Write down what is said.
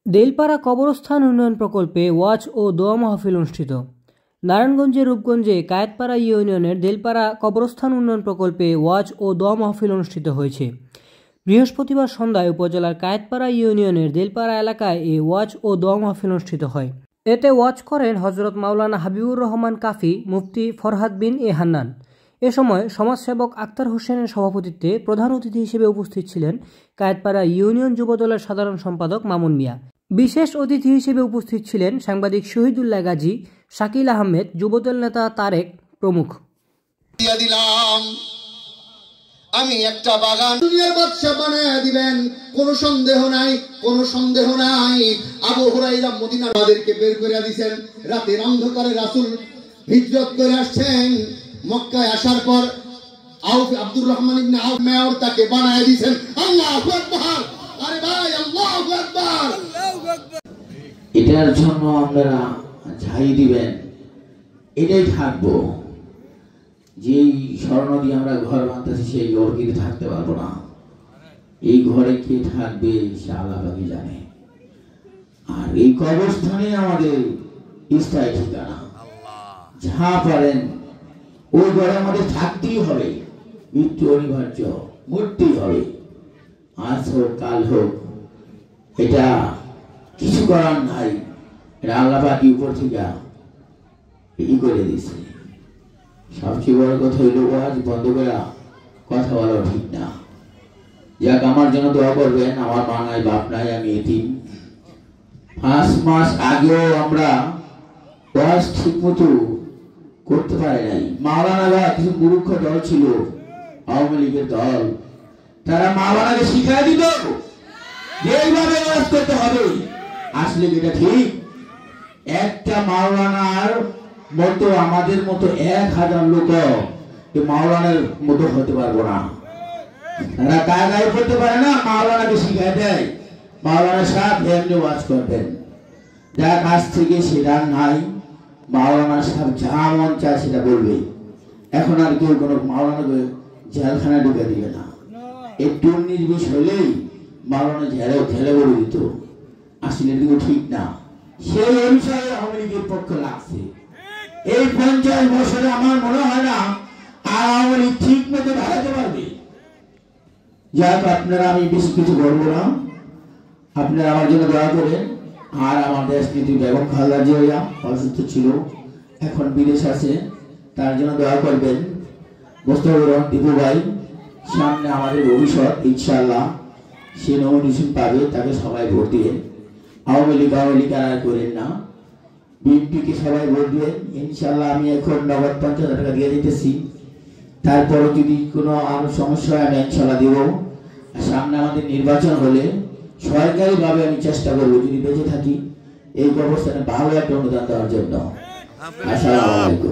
দেলপাড়া কবরস্থান উন্নয়ন প্রকল্পে ওয়াজ ও দোয়া মাহফিল অনুষ্ঠিত। নারায়ণগঞ্জের রূপগঞ্জে কায়েতপাড়া ইউনিয়নের দেলপাড়া কবরস্থান উন্নয়ন প্রকল্পে ওয়াজ ও দোয়া মাহফিল অনুষ্ঠিত হয়েছে। বৃহস্পতিবার সন্ধ্যায় উপজেলার কায়েতপাড়া ইউনিয়নের দেলপাড়া এলাকায় এই ওয়াজ ও দোয়া মাহফিল অনুষ্ঠিত হয়। এতে ওয়াজ করেন হজরত মাওলানা হাবিবুর রহমান কাফি, মুফতি ফরহাদ বিন এ হান্নান। এ সময় সমাজসেবক আক্তার হোসেনের সভাপতিত্বে প্রধান অতিথি হিসেবে উপস্থিত ছিলেন কায়েতপাড়া ইউনিয়ন যুবদলের সাধারণ সম্পাদক মামুন মিয়া। বিশেষ অতিথি হিসেবে উপস্থিত ছিলেন সাংবাদিক শহীদুল্লাহ গাজী, শাকিল আহমেদ, যুবদল নেতা তারেক প্রমুখ। আমি একটা বাগান দুনিয়ার বাদশা বানায় দিবেন, কোনো সন্দেহ নাই, কোনো সন্দেহ নাই। আবু হুরায়রা মদিনা আমাদেরকে বের করে দিয়েছেন। রাতের অন্ধকারে রাসূল হিজরত করে আসছেন। মক্কায় আসার পর আব্দুর রহমান ইবনে আউফ মেয়র তাকে বানায় দিয়েছেন। আল্লাহু আকবার! আরে ভাই, আল্লাহু আকবার! এটার জন্য আপনারা ঝাই দিবেন, এটাই থাকবো। যেই স্বর্ণ দিয়ে আমরা ঘর বাঁধতেছি সেই ঘর কিন্তু থাকতে পারবো না। এই ঘরে কে থাকবে সে আল্লাহ পাকই জানে। আর এই কবরস্থানে আমাদের স্থায়ী ঠিকানা। যা পারেন ওই ঘরে আমাদের থাকতেই হবে। মৃত্যু অনিবার্য, মরতেই হবে। আজ হোক কাল হোক, এটা কিছু করার নাই। এটা আল্লাহ পাকই উপর থেকে ই করে দিয়েছে। সবচেয়ে বড় কথা হইল ওয়াজ বন্ধ করা কথা বলা ঠিক না। যাক, আমার জন্য দোয়া করবেন। আমার মা নাই, বাপ নাই, আমি এতিম। 5 মাস আগেও আমরা ওয়াজ ঠিক মতো করতে পারি নাই। মাওলানারা কিছু মূর্খ দল ছিল, আওয়ামী লীগের দল, তারা মাওলানাকে শিখাই দিত যে এইভাবে ওয়াজ করতে হবে। আসলে এটা ঠিক? একটা মাওলানার মতো আমাদের মতো 1000 লোক মাওলানার মতো হতে পারবো না। তারা কায়দায় করতে পারে না, মাওলানাকে শিখাই দেয়। মাওলানা সাহেব এমনি ওয়াজ করবেন, যার কাছ থেকে সেটা নাই। মাওলানা সাহেব যা মন চায় সেটা বলবে। এখন আর কেউ কোনো মাওলানাকে জেলখানা ঢুকে দিবে না। একটু নির্বিষ হলেই মাওলানা ঝেলে বলে দিত। আসলে এটুকু ঠিক না। সেই অনুসারে আওয়ামী লীগের পক্ষে লাগছে। এই 50 বছরে আমার মনে হয় না আর আওয়ামী লীগ ঠিক মতো দাঁড়াতে পারবে। যাক, আপনারা, আমি বেশি কিছু বলবো না। আপনারা আমার জন্য দোয়া করেন। আর আমার দেশ নীতি বেগম খালেদা জিয়া অসুস্থ ছিল, এখন বিদেশ আছে, তার জন্য দোয়া করবেন। মোস্তফাজুর রহমান দীপু ভাই সামনে আমাদের ভবিষ্যৎ, ইনশাআল্লাহ সে নমিনেশন পাবে, তাকে সবাই ভোট দিয়ে। আওয়ামী লীগ আর করেন না, বিএনপিকে সবাই ভোট দিবেন ইনশাআল্লাহ। আমি এখন নগদ 50,000 টাকা দিয়ে দিতেছি। তারপরে যদি কোনো আরো সমস্যা হয় আমি ইনশাআল্লাহ দিব। সামনে আমাদের নির্বাচন হলে সরকারিভাবে আমি চেষ্টা করবো, যদি বেঁচে থাকি, এই কবরস্থানে ভালো একটা অনুদান দেওয়ার জন্য। আসসালামু আলাইকুম।